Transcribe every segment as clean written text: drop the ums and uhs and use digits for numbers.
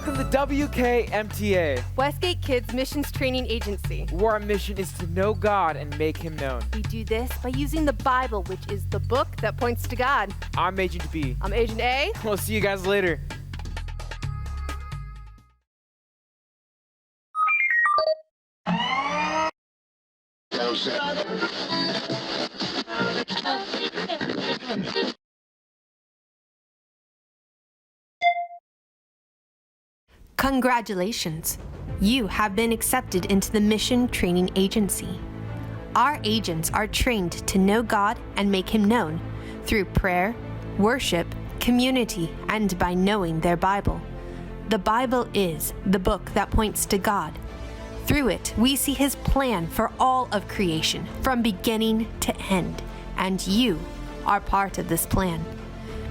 Welcome to WKMTA, Westgate Kids Missions Training Agency. where our mission is to know God and make Him known. We do this by using the Bible, which is the book that points to God. I'm Agent B. I'm Agent A. We'll see you guys later. Congratulations! You have been accepted into the Mission Training Agency. Our agents are trained to know God and make Him known through prayer, worship, community, and by knowing their Bible. The Bible is the book that points to God. Through it, we see His plan for all of creation from beginning to end, and you are part of this plan.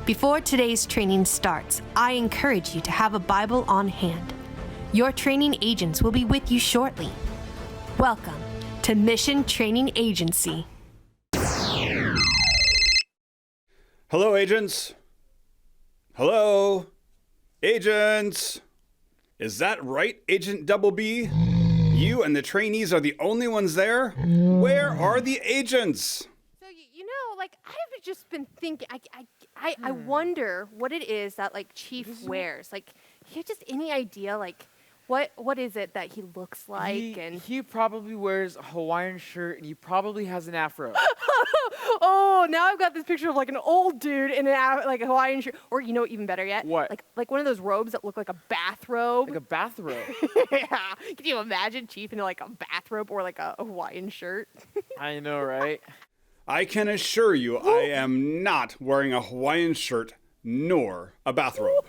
Before today's training starts, I encourage you to have a Bible on hand. Your training agents will be with you shortly. Welcome to Mission Training Agency. Hello, agents. Hello, agents. Is that right, Agent Double B? You and the trainees are the only ones there? Where are the agents? So, I've just been thinking, I wonder what it is that, Chief wears. You have just any idea, what is it that he looks like? He probably wears a Hawaiian shirt and he probably has an afro. Oh, now I've got this picture of an old dude in a Hawaiian shirt, or even better yet, What? Like one of those robes that look like a bathrobe. Like a bathrobe. Yeah. Can you imagine Chief in a bathrobe or a Hawaiian shirt? I know, right? I can assure you I am not wearing a Hawaiian shirt nor a bathrobe.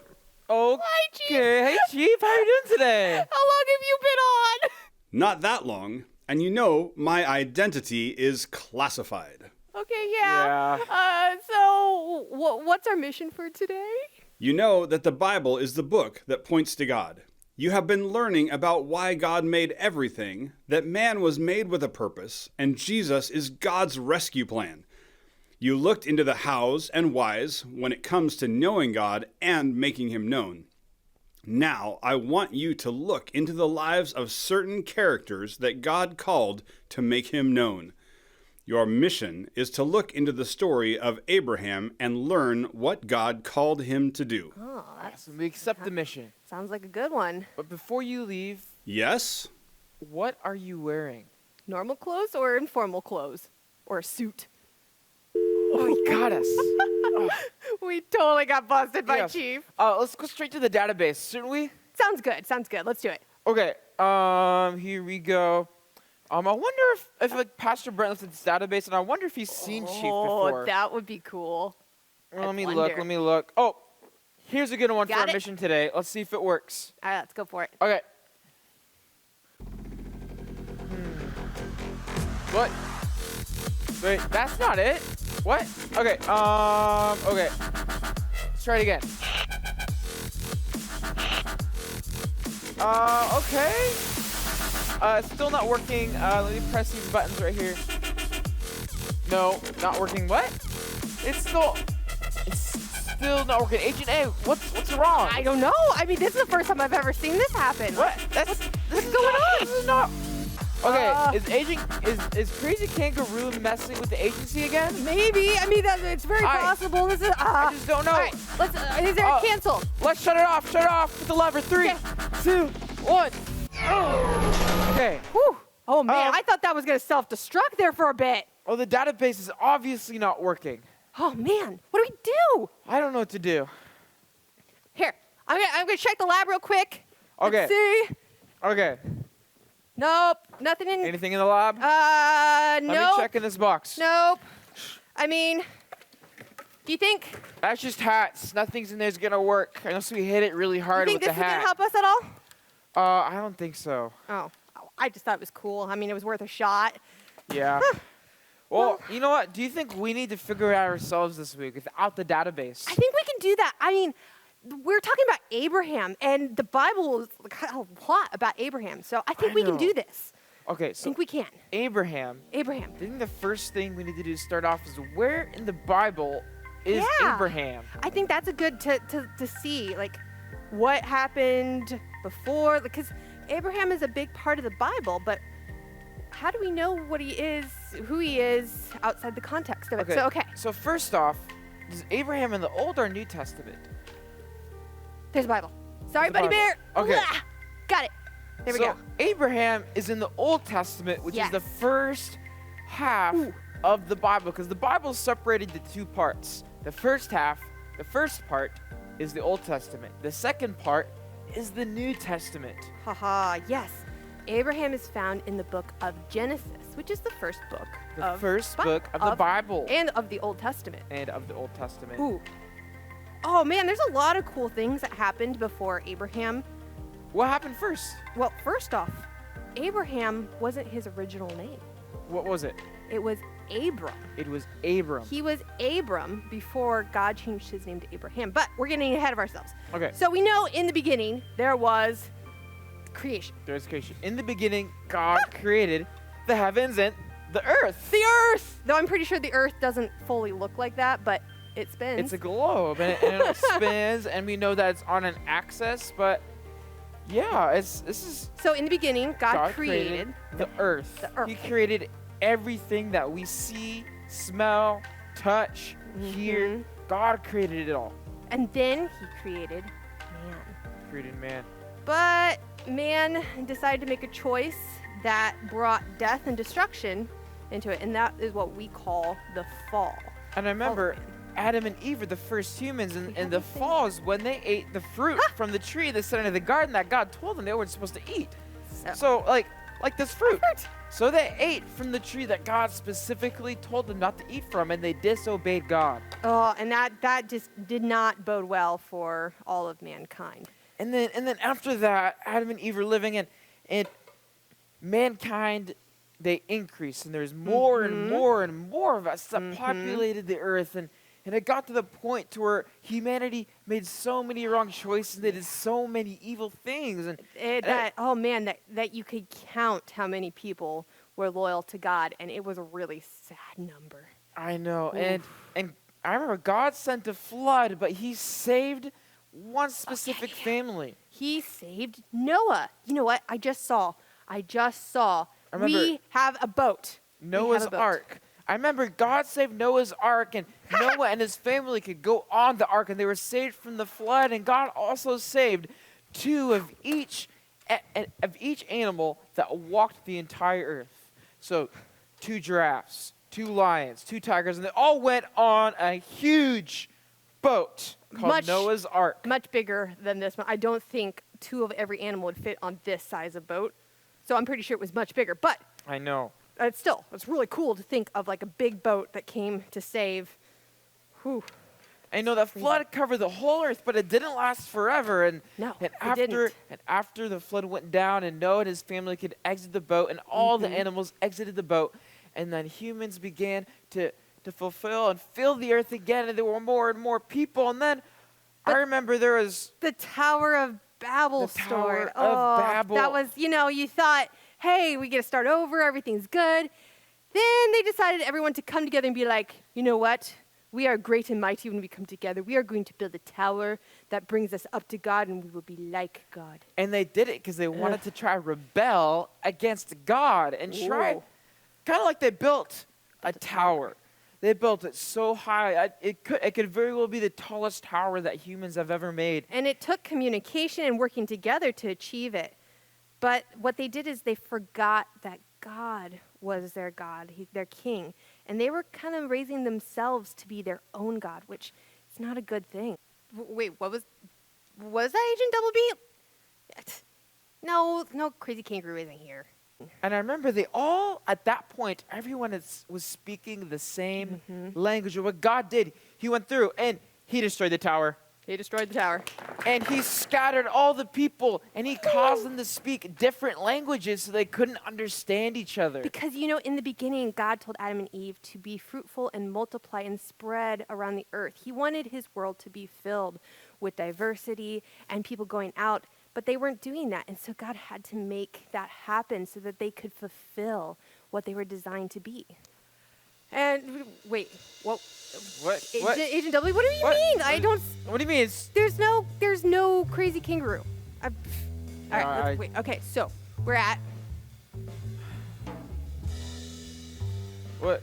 Okay. Hi, Chief. Hey, Chief, how are you doing today? How long have you been on? Not that long, and you know my identity is classified. Okay, yeah. So what's our mission for today? You know that the Bible is the book that points to God. You have been learning about why God made everything, that man was made with a purpose, and Jesus is God's rescue plan. You looked into the hows and whys when it comes to knowing God and making Him known. Now, I want you to look into the lives of certain characters that God called to make Him known. Your mission is to look into the story of Abraham and learn what God called him to do. Oh, So we accept the mission. sounds like a good one. But before you leave, Yes? what are you wearing? Normal clothes or informal clothes? Or a suit? Oh, he got us. We totally got busted by Yes. Chief. Let's go straight to the database, shouldn't we? Sounds good. Let's do it. Okay, here we go. I wonder if Pastor Brent looks at this database, and I wonder if he's seen Chief before. Oh, that would be cool. Let me look. Oh, here's a good one for Got our it. mission today. Let's see if it works. All right, let's go for it. Okay. What? Wait, that's not it. What? Okay, okay. Let's try it again. Okay. It's still not working. Let me press these buttons right here. No, not working. What? It's still not working. Agent A, what's wrong? I don't know. I mean, this is the first time I've ever seen this happen. What? What's going on? This is not. Okay, is Crazy Kangaroo messing with the agency again? Maybe. I mean, it's very possible. This is. I just don't know. All right, let's. Is there a cancel? Let's shut it off. Shut it off with the lever. 3, 2, 1. Okay. Whew. Oh man, Um, I thought that was gonna self-destruct there for a bit. Oh, the database is obviously not working. Oh man, what do we do? I don't know what to do. Here, I'm gonna check the lab real quick. Okay. Let's see. Okay. Nope, nothing in. Anything in the lab? Nope. Let me check in this box. Nope. I mean, do you think? That's just hats. Nothing's in there's gonna work unless we hit it really hard You with think the this is hat. gonna help us at all? I don't think so. Oh, I just thought it was cool. I mean, it was worth a shot. Yeah. Well, you know what? Do you think we need to figure it out ourselves this week without the database? I think we can do that. I mean, we're talking about Abraham, and the Bible is a lot about Abraham. So I think we can know. do this. Okay, I so think we can. Abraham. Abraham. I think the first thing we need to do to start off is where in the Bible is Yeah. Abraham? I think that's a good to see. what happened before, because Abraham is a big part of the Bible, but how do we know what he is, who he is outside the context of it? So first off, is Abraham in the Old or New Testament? There's the Bible. Sorry, The Buddy Bible. Bear. Okay. Blah. Got it. There we So go. Abraham is in the Old Testament, which is Yes. the first half of the Bible, because the Bible is separated into two parts. The first half, the first part, is the Old Testament. The second part is the New Testament. Haha, yes. Abraham is found in the book of Genesis, which is the first book The of first Bi- book of the Bible and of the Old Testament. and of the Old Testament. Ooh. Oh man, there's a lot of cool things that happened before Abraham. What happened first? Well, first off, Abraham wasn't his original name. What was it? It was Abram. It was Abram. He was Abram before God changed his name to Abraham. But we're getting ahead of ourselves. Okay. So we know in the beginning there was creation. There's creation. In the beginning, God created the heavens and the earth. The earth! Though I'm pretty sure the earth doesn't fully look like that, but it spins. It's a globe, and it spins, and we know that it's on an axis, but yeah, this is So in the beginning, God created created the earth. the earth. He created everything that we see, smell, touch, hear. Mhm. God created it all. and then he created man. Created man. But man decided to make a choice that brought death and destruction into it, and that is what we call the fall. And I remember man. Adam and Eve were the first humans, and the haven't seen- fall is when they ate the fruit from the tree in the center of the garden that God told them they weren't supposed to eat. So like this fruit. So they ate from the tree that God specifically told them not to eat from, and they disobeyed God. Oh, and that just did not bode well for all of mankind. And then after that, Adam and Eve were living, and mankind, they increased, and there's more and more and more of us that populated the earth, and it got to the point to where humanity made so many wrong choices, they did so many evil things, and That you could count how many people were loyal to God, and it was a really sad number. I know, and I remember God sent a flood, but He saved one specific family. He saved Noah. You know what? I just saw. I remember We have a boat. Noah's Ark. I remember God saved Noah's Ark, and Noah and his family could go on the ark, and they were saved from the flood. And God also saved two of each animal that walked the entire earth. So 2 giraffes, 2 lions, 2 tigers, and they all went on a huge boat called Noah's Ark. Much bigger than this one. I don't think 2 of every animal would fit on this size of boat. So I'm pretty sure it was much bigger. But I know. it's really cool to think of like a big boat that came to save. Whew. I know that flood covered the whole earth, but it didn't last forever. And after the flood went down, and Noah and his family could exit the boat, and all the animals exited the boat, and then humans began to fulfill and fill the earth again, and there were more and more people. And then I remember there was The Tower of Babel The story. Tower of Babel. That was, you thought, hey, we get to start over, everything's good. Then they decided everyone to come together and be like, you know what? We are great and mighty when we come together. We are going to build a tower that brings us up to God, and we will be like God. and they did it because they wanted to try rebel against God and try, Whoa. kind of like they built a tower. They built it so high, it could very well be the tallest tower that humans have ever made. And it took communication and working together to achieve it. But what they did is they forgot that God was their God, their king. And they were kind of raising themselves to be their own God, which is not a good thing. Wait, was that Agent Double B? No, Crazy Kangaroo isn't here. And I remember they all, at that point, everyone was speaking the same language of what God did. He went through and He destroyed the tower. He destroyed the tower. And He scattered all the people, and He caused them to speak different languages so they couldn't understand each other. Because, in the beginning, God told Adam and Eve to be fruitful and multiply and spread around the earth. He wanted His world to be filled with diversity and people going out, but they weren't doing that. And so God had to make that happen so that they could fulfill what they were designed to be. And wait, what? What? Agent W, what do you What? mean? I don't. What do you mean? It's There's no crazy kangaroo. All right, Alright. wait. Okay, so we're at. what?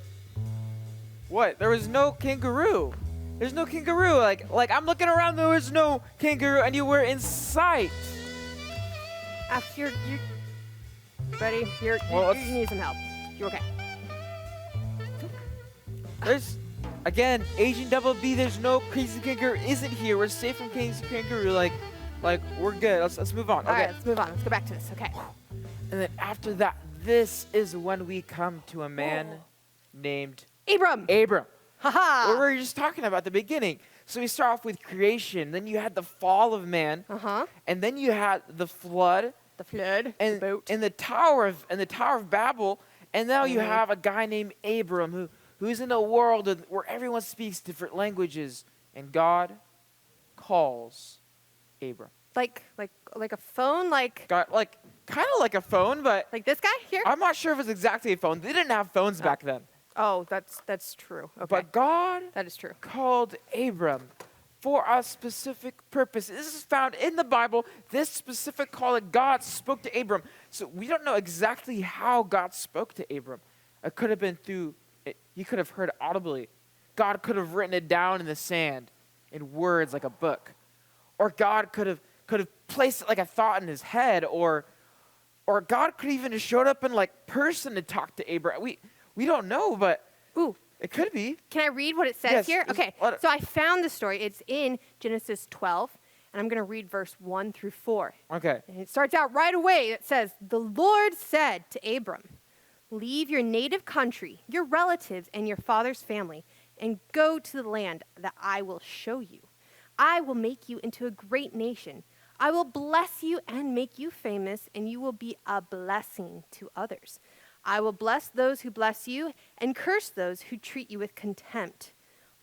What? There was no kangaroo. There's no kangaroo. Like I'm looking around. There was no kangaroo, and you were in sight. You're buddy. Well, you need some help. You're okay. There's, again, Agent Double B. There's no crazy kangaroo. Isn't here. We're safe from crazy kangaroo. Like we're good. Let's move on. All Okay. right, let's move on. Let's go back to this. Okay. And then after that, this is when we come to a man named Abram. Abram. Haha. What we were just talking about at the beginning. So we start off with creation. Then you had the fall of man. And then you had the flood. The flood. And the boat. and the Tower of Babel. And now you have a guy named Abram who's in a world where everyone speaks different languages, and God calls Abram. Like a phone, God, kind of like a phone, but like this guy here. I'm not sure if it's exactly a phone. They didn't have phones back then. Oh, that's true. Okay. But God That is true. called Abram for a specific purpose. This is found in the Bible, this specific call that God spoke to Abram. So we don't know exactly how God spoke to Abram. It could have been through, he could have heard audibly. God could have written it down in the sand in words like a book. Or God could have placed it like a thought in his head. Or God could even have showed up in like person to talk to Abram. We don't know, but Ooh. it could be. Can I read what it says Yes, here? just Okay. let it- So I found the story. It's in Genesis 12, and I'm going to read verse 1 through 4. Okay. And it starts out right away. It says, "The Lord said to Abram, 'Leave your native country, your relatives, and your father's family, and go to the land that I will show you. I will make you into a great nation. I will bless you and make you famous, and you will be a blessing to others. I will bless those who bless you and curse those who treat you with contempt.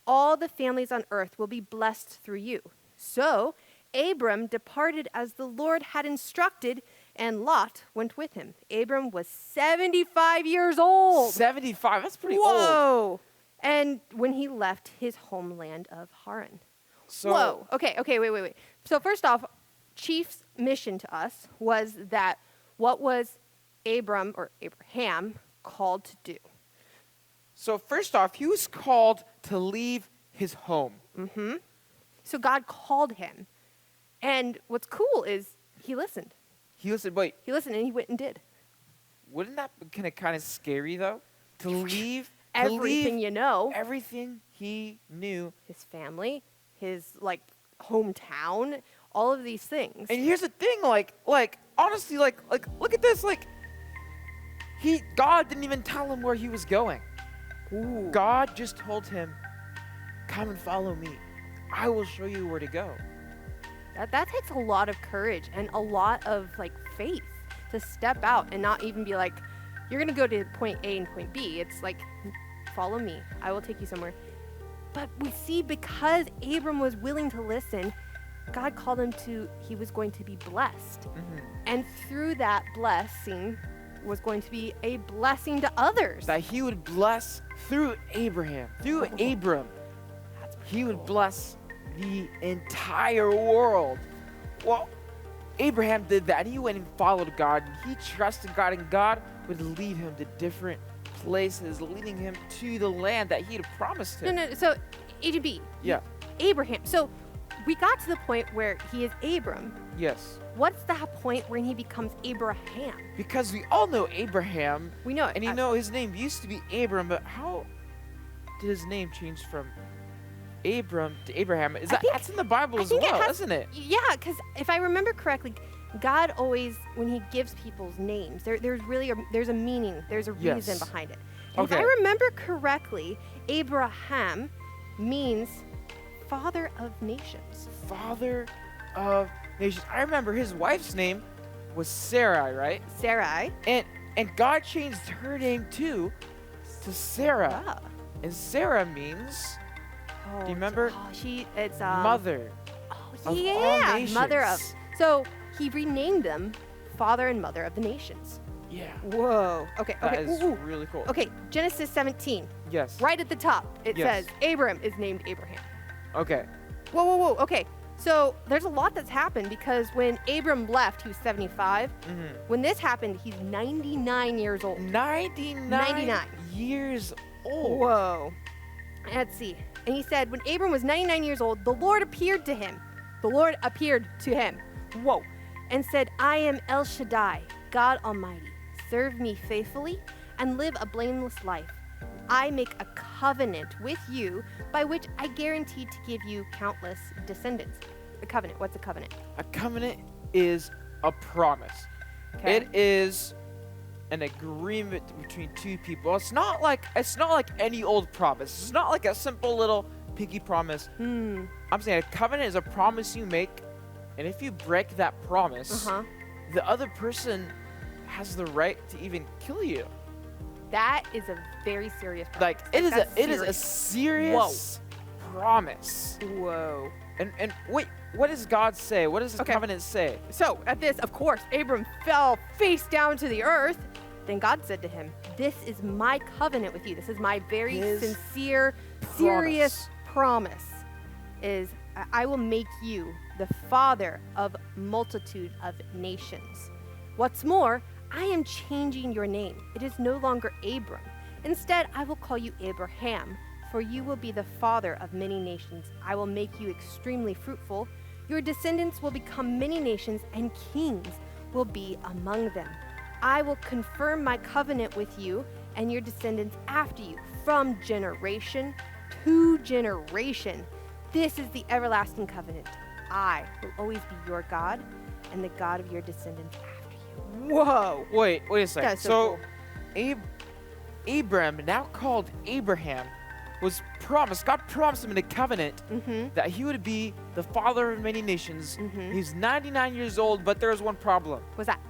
All the families on earth will be blessed through you.' So Abram departed as the Lord had instructed, and Lot went with him. Abram was 75 years old. 75, that's pretty old. Whoa. And when he left his homeland of Haran." So, Whoa. Okay, wait. So first off, Chief's mission to us was that what was Abram or Abraham called to do? So first off, he was called to leave his home. So God called him. And what's cool is he listened. He listened, wait, He listened and he went and did. wouldn't that be kind of scary though? To leave Everything you know, everything he knew. his family, his hometown, all of these things. And here's the thing, honestly, look at this, God didn't even tell him where he was going. Ooh. God just told him, "Come and follow me. I will show you where to go." That takes a lot of courage and a lot of faith to step out and not even be like, you're gonna go to point A and point B. It's like, follow me. I will take you somewhere. But we see because Abram was willing to listen, God called him he was going to be blessed. And through that blessing was going to be a blessing to others. That he would bless through Abraham, through Abram. That's pretty He would cool. bless the entire world. Well, Abraham did that. He went and followed God. And he trusted God, and God would lead him to different places, leading him to the land that he had promised him. No. So, Agent B. Yeah. Abraham. So, we got to the point where he is Abram. Yes. What's that point when he becomes Abraham? Because we all know Abraham, We know it. and you know his name used to be Abram, but how did his name change from Abram to Abraham? That's in the Bible as well, isn't it? Yeah, because if I remember correctly, God always, when he gives people's names, there's a meaning, there's a reason Yes. behind it. And Okay. if I remember correctly, Abraham means father of nations. Father of nations. I remember his wife's name was Sarai, right? Sarai. And God changed her name too to Sarah. Ah. And Sarah means do you remember? It's mother. Oh, of yeah, all mother of. nations. So he renamed them father and mother of the nations. Yeah. Whoa. Okay. That Okay. is Ooh. really cool. Okay. Genesis 17. Yes. Right at the top, it Yes. says Abram is named Abraham. Okay. Whoa, whoa, whoa. Okay. So there's a lot that's happened because when Abram left, he was 75. When this happened, he's 99 years old. 99 years old. Whoa. Let's see. And he said, when Abram was 99 years old, the Lord appeared to him. The Lord appeared to him. Whoa. And said, I am El Shaddai, God Almighty. Serve me faithfully and live a blameless life. I make a covenant with you by which I guarantee to give you countless descendants. A covenant. What's a covenant? A covenant is a promise. Okay. It is an agreement between two people. It's not like any old promise. It's not like a simple little pinky promise. I'm saying a covenant is a promise you make, and if you break that promise, the other person has the right to even kill you. That is a very serious promise. Like it is a serious promise. Whoa. And wait, what does God say? What does this covenant say? So at this, of course, Abram fell face down to the earth. Then God said to him, this is my covenant with you. This is my very sincere, serious promise. Is I will make you the father of multitude of nations. What's more, I am changing your name. It is no longer Abram. Instead, I will call you Abraham, for you will be the father of many nations. I will make you extremely fruitful. Your descendants will become many nations, and kings will be among them. I will confirm my covenant with you and your descendants after you from generation to generation. This is the everlasting covenant. I will always be your God and the God of your descendants after you. Whoa. Wait a second. That's so Abram, now called Abraham, was promised, God promised him in a covenant that he would be the father of many nations. He's 99 years old, but there's one problem. What's that?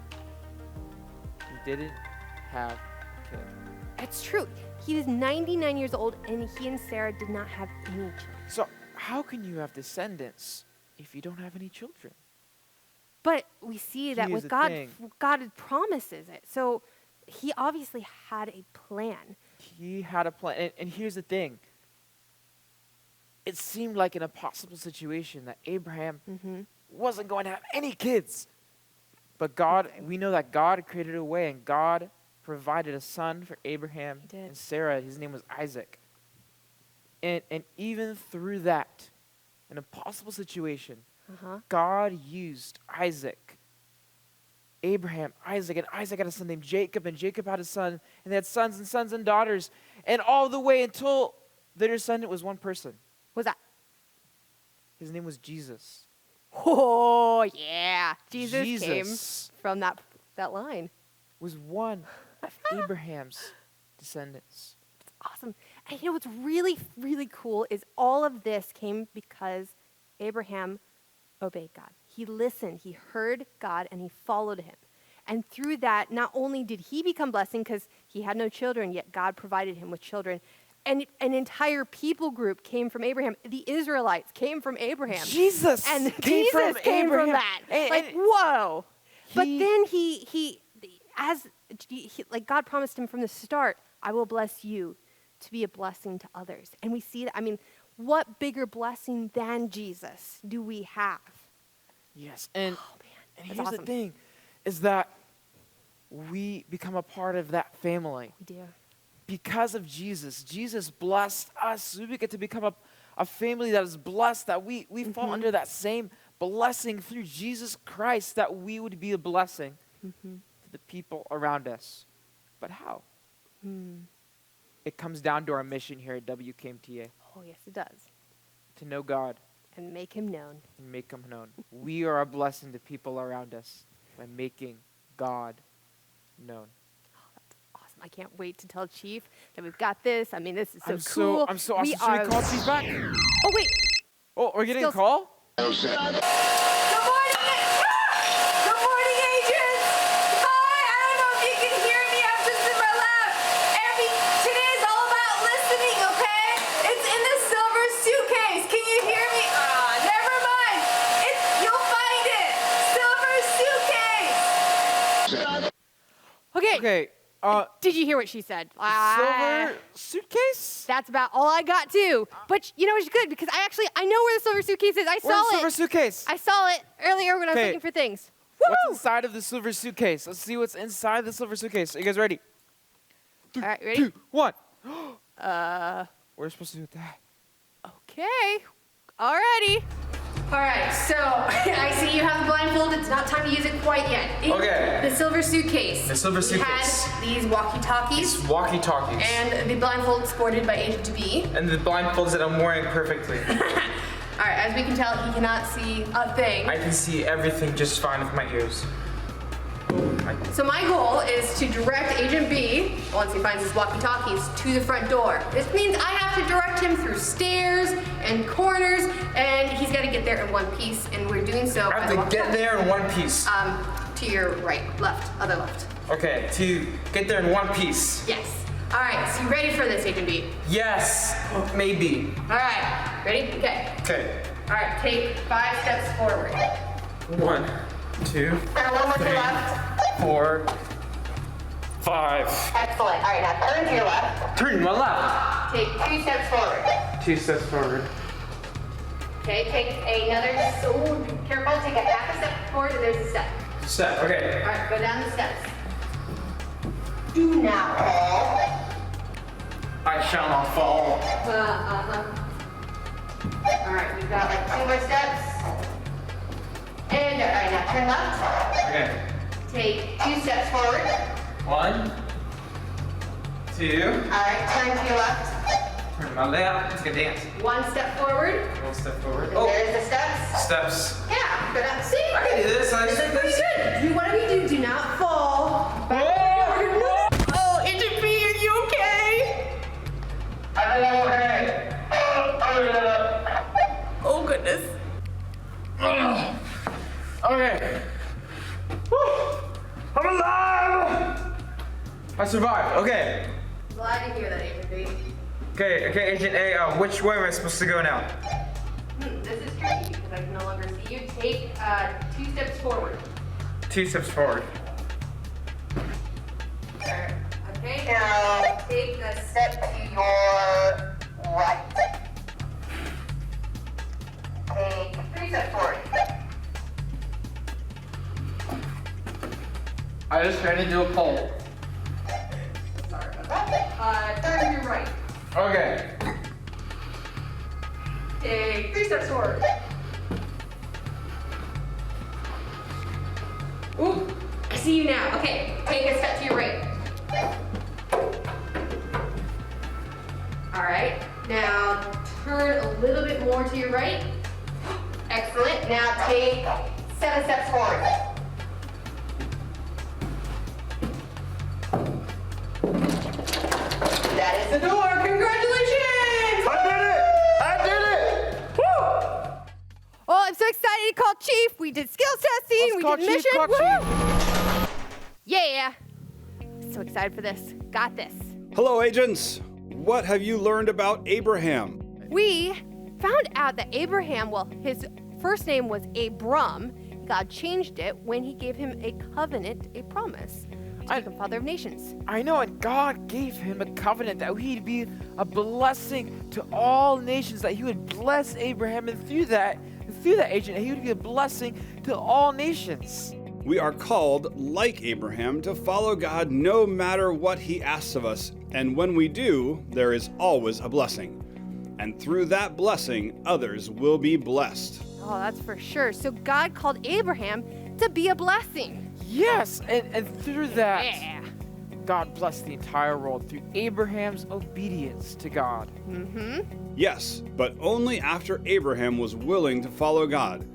He didn't have a kid. It's true. He was 99 years old, and he and Sarah did not have any children. So how can you have descendants if you don't have any children? But we see that Here's with the God, thing. God promises it. So he obviously had a plan. He had a plan. And here's the thing. It seemed like an impossible situation that Abraham wasn't going to have any kids. But God, we know that God created a way, and God provided a son for Abraham and Sarah. His name was Isaac. And even through that, an impossible situation, God used Abraham, Isaac, and Isaac had a son named Jacob, and Jacob had a son, and they had sons and sons and daughters, and all the way until their descendant was one person. What's that? His name was Jesus. Oh, yeah. Jesus came Jesus from that line. was one of Abraham's descendants. Awesome. And you know what's really, really cool is all of this came because Abraham obeyed God. He listened, he heard God, and he followed him. And through that, not only did he become blessing because he had no children, yet God provided him with children. And an entire people group came from Abraham. The Israelites came from Abraham. Jesus And came Jesus from came from Abraham. that. Like, whoa. But He- then like God promised him from the start, I will bless you to be a blessing to others. And we see that, I mean, what bigger blessing than Jesus do we have? Yes, and That's here's awesome. the thing, is that we become a part of that family. We do. Because of Jesus. Jesus blessed us. We get to become a family that is blessed, that we fall under that same blessing through Jesus Christ, that we would be a blessing to the people around us. But how? It comes down to our mission here at WKMTA, Oh, yes, it does. to know God And make him known. and make him known. We are a blessing to people around us by making God known. Awesome. I can't wait to tell Chief that we've got this. I mean, this is so I'm cool. I'm so awesome. Should we call Chief back? Oh, wait. Oh, we're getting a Skills. call? Good morning. Good morning, agents. Hi. I don't know if you can hear me. I'm just in my lab. Today's all about listening, okay? It's in the silver suitcase. Can you hear me? Never mind. You'll find it. Silver suitcase. Okay. Okay. Did you hear what she said? Silver suitcase? That's about all I got too. But you know it's good because I know where the silver suitcase is. I saw Where's the it. silver suitcase? I saw it earlier when I was Okay. looking for things. What's Woo! inside of the silver suitcase? Let's see what's inside the silver suitcase. Are you guys ready? All right, ready? 2, 1. We're supposed to do that. Okay. Alrighty. All right, so I see you have the blindfold. It's not time to use it quite yet. Okay. The silver suitcase. The silver We suitcase. had these walkie-talkies Walkie-talkies. and the blindfold sported by Agent B. And the blindfolds that I'm wearing perfectly. All right, as we can tell, he cannot see a thing. I can see everything just fine with my ears. So my goal is to direct Agent B, once he finds his walkie-talkies, to the front door. This means I have to direct him through stairs and corners, and he's got to get there in one piece, and we're doing so I by the have to get walkie-talkie. there in one piece. To your right, left, other left. Okay, to get there in one piece. Yes. All right, so you ready for this, Agent B? Yes, maybe. All right, ready? Okay. Okay. All right, take 5 steps forward. 1, 2, And one more to 3, your left. 4, 5. Excellent. All right, now turn to your left. Turn to my left. Take 2 steps forward. 2 steps forward. Okay, take another, be careful, take a half a step forward and there's a step. Step. Okay. All right, go down the steps. Do not fall. I shall not fall. All right, we've got like 2 more steps. And all right, now turn left. Okay. Take 2 steps forward. 1, 2. All right, turn to your left. Turn to my left. Let's get dance. 1 step forward. 1 step forward. And Oh, there's the steps. steps. Yeah, go down. See? I can do this. This is pretty good. Do what do we do? Do not fall. Oh, Agent B, are you okay? I'm okay. Oh goodness. Okay. Whew. I'm alive! I survived. Okay. Glad to hear that, Agent B. Okay, Agent A, which way am I supposed to go now? This is tricky because I can no longer see you. Take 2 steps forward. 2 steps forward. Okay. Now take a step to your right. Take 3 steps forward. I just ran into a pole. Sorry about that. Turn to your right. Okay. Take 3 steps forward. Ooh, I see you now. Okay, take a step to your right. All right, now turn a little bit more to your right. Excellent. Now take 7 steps forward. That is the door. Congratulations! I did it! Woo! Oh, I'm so excited to call Chief. We did skills testing. Let's call Chief, call Chief. Yeah. So excited for this. Got this. Hello, agents. What have you learned about Abraham? We found out that Abraham, well, his first name was Abram. God changed it when he gave him a covenant, a promise to become father of nations. I know, and God gave him a covenant that he'd be a blessing to all nations, that he would bless Abraham, and through that agent, he would be a blessing to all nations. We are called, like Abraham, to follow God no matter what he asks of us. And when we do, there is always a blessing. And through that blessing, others will be blessed. Oh, that's for sure. So God called Abraham to be a blessing. Yes, and through that, Yeah. God blessed the entire world through Abraham's obedience to God. Yes, but only after Abraham was willing to follow God.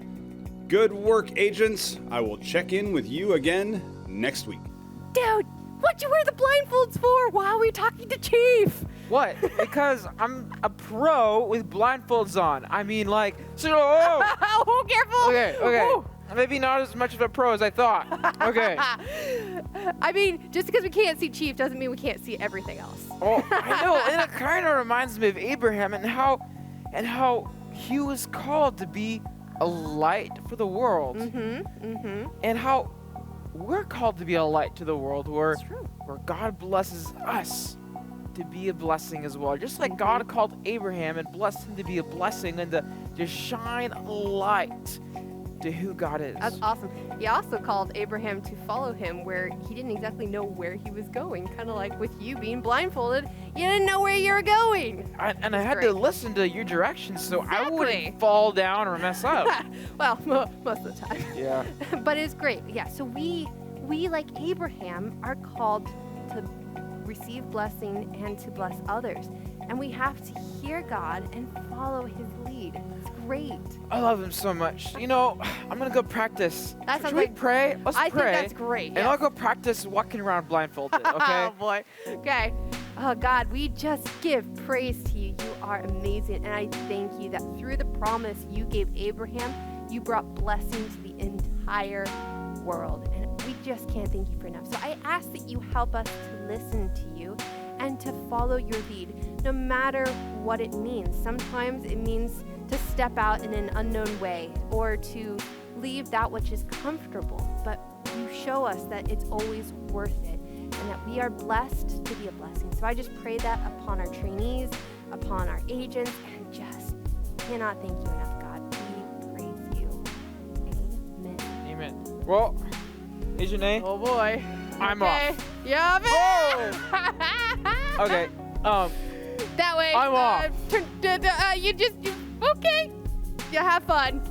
Good work, agents. I will check in with you again next week. Dude, what'd you wear the blindfolds for while we talking to Chief? What? Because I'm a pro with blindfolds on. I mean, like, so. Oh, Oh, careful. okay. Woo. Maybe not as much of a pro as I thought. Okay. I mean, just because we can't see Chief doesn't mean we can't see everything else. Oh, I know, and it kind of reminds me of Abraham and how he was called to be a light for the world. And how we're called to be a light to the world where It's true. God blesses us to be a blessing as well. Just like God called Abraham and blessed him to be a blessing and to shine light to who God is. That's awesome. He also called Abraham to follow him where he didn't exactly know where he was going. Kind of like with you being blindfolded, you didn't know where you were going. I had great. to listen to your directions so I Exactly. wouldn't fall down or mess up. Well, most of the time. Yeah. But it's great. Yeah, so we like Abraham are called to receive blessing and to bless others. And we have to hear God and follow his lead. It's great. I love him so much. You know, I'm going to go practice. That sounds Should we like- pray? Let's I pray. think that's great. And Yeah. I'll go practice walking around blindfolded, okay? Oh boy. Okay. Oh God, we just give praise to you. You are amazing. And I thank you that through the promise you gave Abraham, you brought blessing to the entire world. And we just can't thank you for enough. So I ask that you help us to listen to you and to follow your lead, no matter what it means. Sometimes it means to step out in an unknown way or to leave that which is comfortable. But you show us that it's always worth it and that we are blessed to be a blessing. So I just pray that upon our trainees, upon our agents, and just cannot thank you enough, God. We praise you. Amen. Amen. Well, Agent A, Oh boy. I'm okay. off. Yeah, man. Okay, That way. I'm off. You okay. You have fun.